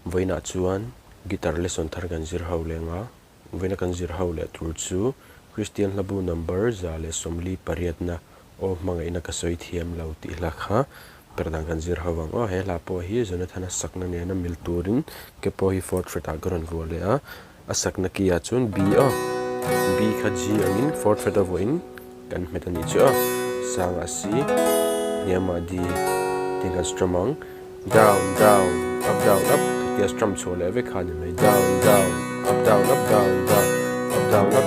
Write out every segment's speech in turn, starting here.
voina chuan guitar lesson thar kan zir ho lenga voina kan zir ho le tur chu Christian Labu number za le somli pariatna o mangaina ka soi thiam lo ti lakha perdang kan zir ho wang o he la po hi zona thana sakna ne na mil turin ke po hi 4th fret a garan vole a asakna ki ya chun b o b kha g angin 4th fret of in kan metani chu sang asi niama di tinga strumang down down up the strum chole ve khani mai down down up down up down down up down up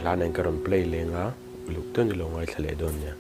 la nen karon play lenga luk ton lo ngai thale don nya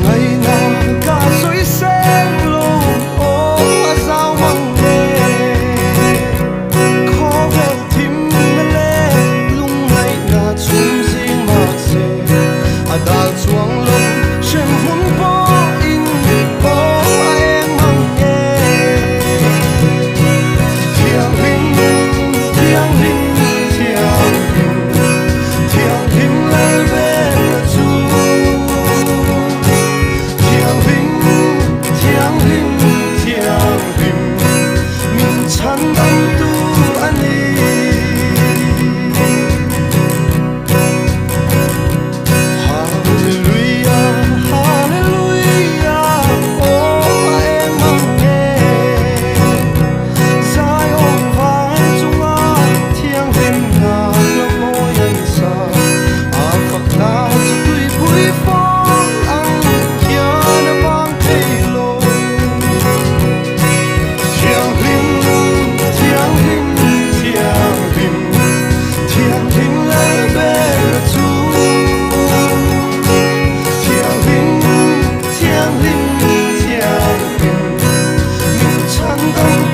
Hãy subscribe